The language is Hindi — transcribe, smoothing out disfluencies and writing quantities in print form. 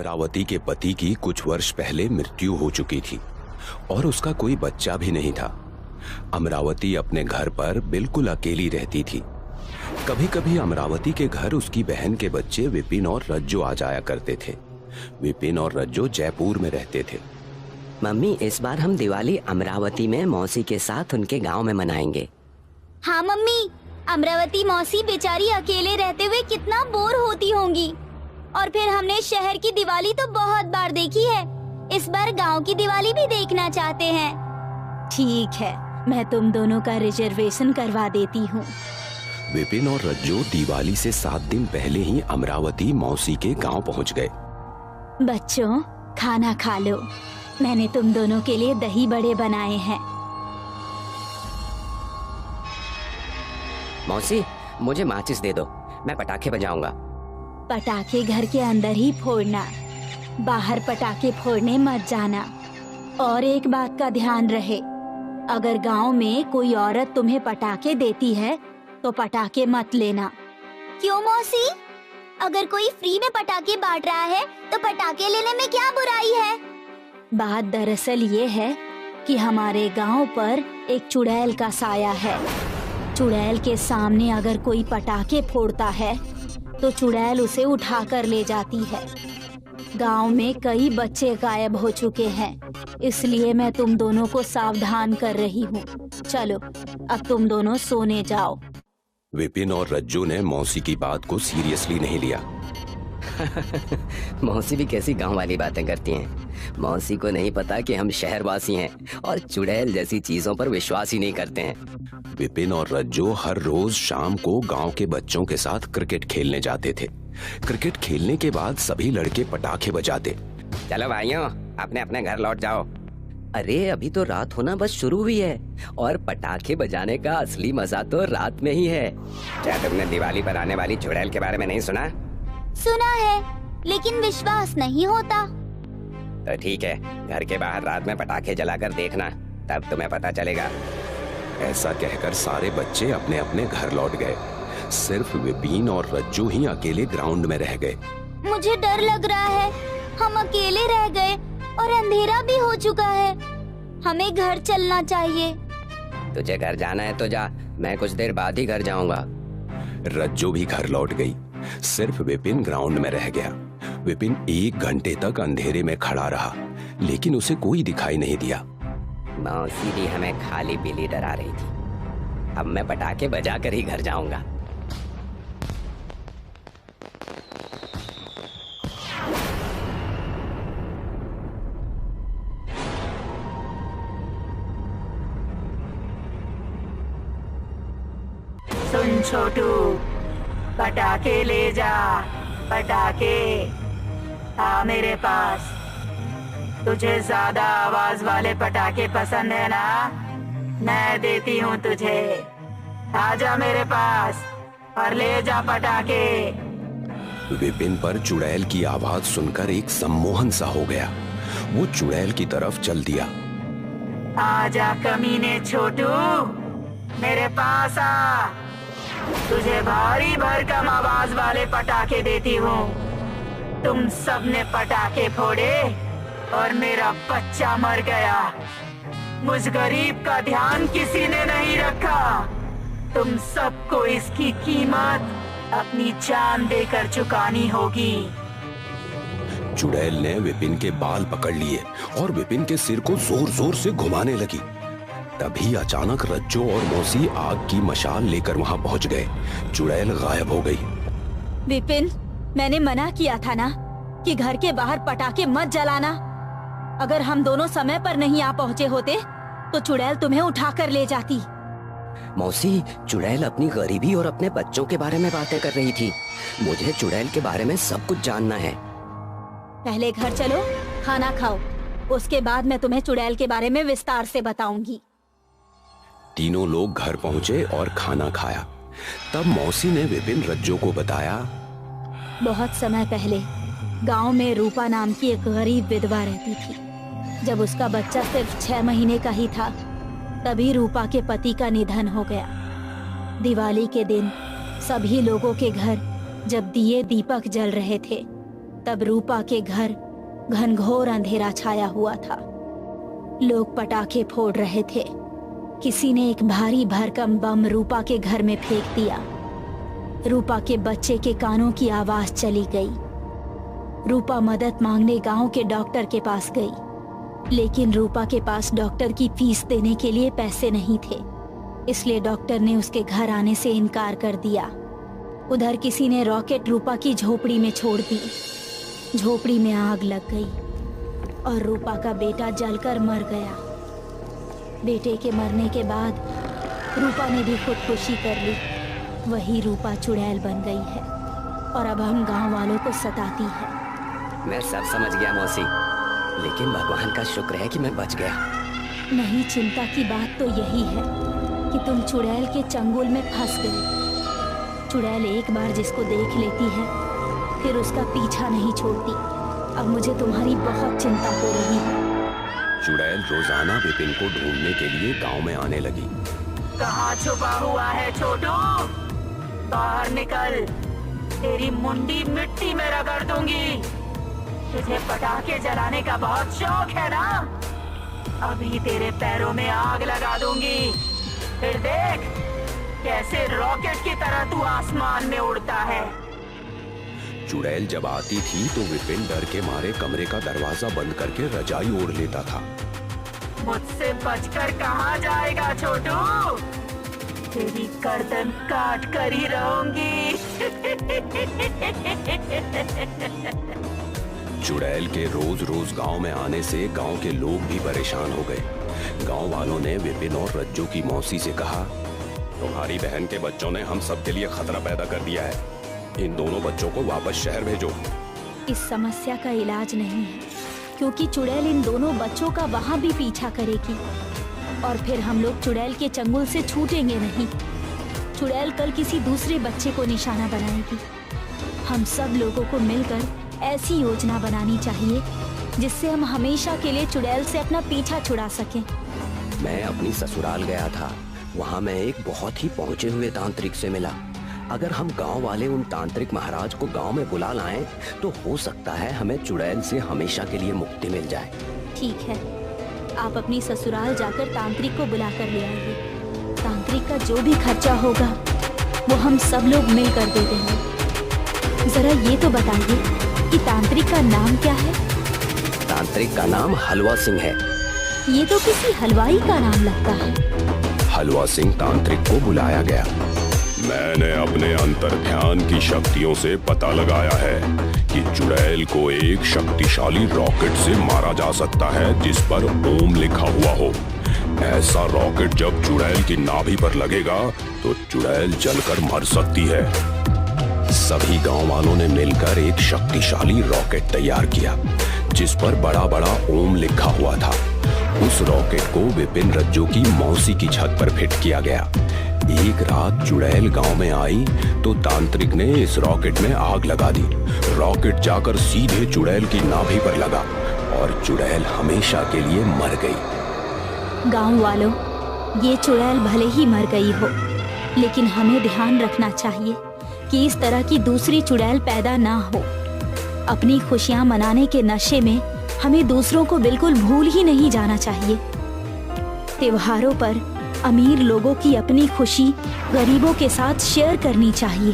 अमरावती के पति की कुछ वर्ष पहले मृत्यु हो चुकी थी और उसका कोई बच्चा भी नहीं था। अमरावती अपने घर पर बिल्कुल अकेली रहती थी। कभी कभी अमरावती के घर उसकी बहन के बच्चे विपिन और रज्जो आ जाया करते थे। विपिन और रज्जो जयपुर में रहते थे। मम्मी, इस बार हम दिवाली अमरावती में मौसी के साथ उनके गांव में मनाएंगे। हाँ मम्मी, अमरावती मौसी बेचारी अकेले रहते हुए कितना बोर होती होंगी। और फिर हमने शहर की दिवाली तो बहुत बार देखी है, इस बार गांव की दिवाली भी देखना चाहते हैं। ठीक है, मैं तुम दोनों का रिजर्वेशन करवा देती हूँ। विपिन और रज्जो दिवाली से 7 दिन पहले ही अमरावती मौसी के गांव पहुंच गए। बच्चों, खाना खा लो। मैंने तुम दोनों के लिए दही बड़े बनाए हैं। मौसी, मुझे माचिस दे दो, मैं पटाखे बजाऊंगा। पटाखे घर के अंदर ही फोड़ना, बाहर पटाखे फोड़ने मत जाना। और एक बात का ध्यान रहे, अगर गांव में कोई औरत तुम्हें पटाखे देती है तो पटाखे मत लेना। क्यों मौसी? अगर कोई फ्री में पटाखे बांट रहा है तो पटाखे लेने में क्या बुराई है? बात दरअसल ये है कि हमारे गांव पर एक चुड़ैल का साया है। चुड़ैल के सामने अगर कोई पटाखे फोड़ता है तो चुड़ैल उसे उठा कर ले जाती है। गांव में कई बच्चे गायब हो चुके हैं, इसलिए मैं तुम दोनों को सावधान कर रही हूँ। चलो, अब तुम दोनों सोने जाओ। विपिन और रज्जो ने मौसी की बात को सीरियसली नहीं लिया। मौसी भी कैसी गांव वाली बातें करती हैं। मौसी को नहीं पता कि हम शहरवासी हैं और चुड़ैल जैसी चीजों पर विश्वास ही नहीं करते हैं। विपिन और रज्जो हर रोज शाम को गांव के बच्चों के साथ क्रिकेट खेलने जाते थे। क्रिकेट खेलने के बाद सभी लड़के पटाखे बजाते। चलो भाइयों, अपने अपने घर लौट जाओ। अरे अभी तो रात होना बस शुरू हुई है और पटाखे बजाने का असली मजा तो रात में ही है। क्या तुमने दिवाली पर आने वाली चुड़ैल के बारे में नहीं सुना? सुना है, लेकिन विश्वास नहीं होता। तो ठीक है, घर के बाहर रात में पटाखे जलाकर देखना, तब तुम्हें पता चलेगा। ऐसा कहकर सारे बच्चे अपने अपने घर लौट गए। सिर्फ विपिन और रज्जो ही अकेले ग्राउंड में रह गए। मुझे डर लग रहा है, हम अकेले रह गए और अंधेरा भी हो चुका है। हमें घर चलना चाहिए। तुझे घर जाना है तो जा, मैं कुछ देर बाद ही घर जाऊंगा। रज्जो भी घर लौट गई। सिर्फ विपिन ग्राउंड में रह गया। विपिन 1 घंटे तक अंधेरे में खड़ा रहा, लेकिन उसे कोई दिखाई नहीं दिया। मौसी भी हमें खाली पीली डरा रही थी। अब मैं पटाखे बजा कर ही घर जाऊंगा। सुन छोटू, पटाखे ले जा, पटाखे आ मेरे पास। तुझे ज्यादा आवाज वाले पटाखे पसंद है ना? मैं देती हूँ तुझे। आजा मेरे पास और ले जा पटाखे। विपिन पर चुड़ैल की आवाज सुनकर एक सम्मोहन सा हो गया। वो चुड़ैल की तरफ चल दिया। आजा कमीने छोटू, मेरे पास आ। तुझे भारी भरकम आवाज वाले पटाखे देती हूँ। तुम सबने पटाखे फोड़े और मेरा बच्चा मर गया। मुझ गरीब का ध्यान किसी ने नहीं रखा। तुम सबको इसकी कीमत अपनी जान देकर चुकानी होगी। चुड़ैल ने विपिन के बाल पकड़ लिए और विपिन के सिर को जोर जोर से घुमाने लगी। तभी अचानक रज्जो और मौसी आग की मशाल लेकर वहां पहुंच गए। चुड़ैल गायब हो गई। विपिन, मैंने मना किया था ना कि घर के बाहर पटाखे मत जलाना। अगर हम दोनों समय पर नहीं आ पहुँचे होते तो चुड़ैल तुम्हें उठा कर ले जाती। मौसी, चुड़ैल अपनी गरीबी और अपने बच्चों के बारे में बातें कर रही थी। मुझे चुड़ैल के बारे में सब कुछ जानना है। पहले घर चलो, खाना खाओ, उसके बाद मैं तुम्हें चुड़ैल के बारे में विस्तार से बताऊंगी। तीनों लोग घर पहुंचे और खाना खाया। तब मौसी ने विपिन रज्जो को बताया, बहुत समय पहले गांव में रूपा नाम की एक गरीब विधवा रहती थी। जब उसका बच्चा सिर्फ 6 महीने का ही था, तभी रूपा के पति का निधन हो गया। दिवाली के दिन सभी लोगों के घर जब दिए दीपक जल रहे थे, तब रूपा के घर घनघोर अंधेरा छाया हुआ था। लोग पटाखे फोड़ रहे थे। किसी ने एक भारी भरकम बम रूपा के घर में फेंक दिया। रूपा के बच्चे के कानों की आवाज चली गई। रूपा मदद मांगने गांव के डॉक्टर के पास गई, लेकिन रूपा के पास डॉक्टर की फीस देने के लिए पैसे नहीं थे, इसलिए डॉक्टर ने उसके घर आने से इनकार कर दिया। उधर किसी ने रॉकेट रूपा की झोपड़ी में छोड़ दी। झोपड़ी में आग लग गई और रूपा का बेटा जलकर मर गया। बेटे के मरने के बाद रूपा ने भी खुदकुशी कर ली। वही रूपा चुड़ैल बन गई है और अब हम गांव वालों को सताती है। मैं सब समझ गया मौसी, लेकिन भगवान का शुक्र है कि मैं बच गया। नहीं, चिंता की बात तो यही है कि तुम चुड़ैल के चंगुल में फंस गई। चुड़ैल एक बार जिसको देख लेती है फिर उसका पीछा नहीं छोड़ती। अब मुझे तुम्हारी बहुत चिंता हो रही है। चुड़ैल रोजाना विपिन को ढूंढने के लिए गांव में आने लगी। कहाँ छुपा हुआ है छोटू? बाहर निकल, तेरी मुंडी मिट्टी में रगड़ दूंगी। तुझे पटाखे जलाने का बहुत शौक है ना? अभी तेरे पैरों में आग लगा दूंगी, फिर देख कैसे रॉकेट की तरह तू आसमान में उड़ता है। चुड़ैल जब आती थी तो विपिन डर के मारे कमरे का दरवाजा बंद करके रजाई ओढ़ लेता था। मुझसे बचकर कहाँ जाएगा छोटू? तेरी गर्दन काट कर ही रहूंगी। चुड़ैल के रोज रोज गांव में आने से गांव के लोग भी परेशान हो गए। गांव वालों ने विपिन और रज्जू की मौसी से कहा, तुम्हारी बहन के बच्चों ने हम सब के लिए खतरा पैदा कर दिया है। इन दोनों बच्चों को वापस शहर भेजो। इस समस्या का इलाज नहीं है, क्योंकि चुड़ैल इन दोनों बच्चों का वहाँ भी पीछा करेगी और फिर हम लोग चुड़ैल के चंगुल से छूटेंगे नहीं। चुड़ैल कल किसी दूसरे बच्चे को निशाना बनाएगी। हम सब लोगों को मिलकर ऐसी योजना बनानी चाहिए जिससे हम हमेशा के लिए चुड़ैल से अपना पीछा छुड़ा सकें। मैं अपनी ससुराल गया था, वहाँ मैं एक बहुत ही पहुँचे हुए तांत्रिक से मिला। अगर हम गांव वाले उन तांत्रिक महाराज को गांव में बुला लाएं, तो हो सकता है हमें चुड़ैल से हमेशा के लिए मुक्ति मिल जाए। ठीक है, आप अपनी ससुराल जाकर तांत्रिक को बुला कर ले आइए। तांत्रिक का जो भी खर्चा होगा वो हम सब लोग मिलकर दे देंगे। जरा ये तो बताइए कि तांत्रिक का नाम क्या है? तांत्रिक का नाम हलवा सिंह है। ये तो किसी हलवाई का नाम लगता है। हलवा सिंह तांत्रिक को बुलाया गया। मैंने अपने अंतर ध्यान की शक्तियों से पता लगाया है कि चुड़ैल को एक शक्तिशाली रॉकेट से मारा जा सकता है जिस पर ओम लिखा हुआ हो। ऐसा रॉकेट जब चुड़ैल की नाभि पर लगेगा तो चुड़ैल जलकर मर सकती है। सभी गांव वालों ने मिलकर एक शक्तिशाली रॉकेट तैयार किया जिस पर बड़ा बड़ा ओम लिखा हुआ था। उस रॉकेट को विपिन रज्जू की मौसी की छत पर फिट किया गया। एक रात चुड़ैल गांव में आई तो तांत्रिक ने इस रॉकेट में आग लगा दी। रॉकेट जाकर सीधे चुड़ैल की नाभि पर लगा और चुड़ैल हमेशा के लिए मर गई। गांव वालों, ये चुड़ैल भले ही मर गई हो, लेकिन हमें ध्यान रखना चाहिए कि इस तरह की दूसरी चुड़ैल पैदा ना हो। अपनी खुशियां मनाने के नशे में हमें दूसरों को बिल्कुल भूल ही नहीं जाना चाहिए। त्योहारों पर अमीर लोगों की अपनी खुशी गरीबों के साथ शेयर करनी चाहिए।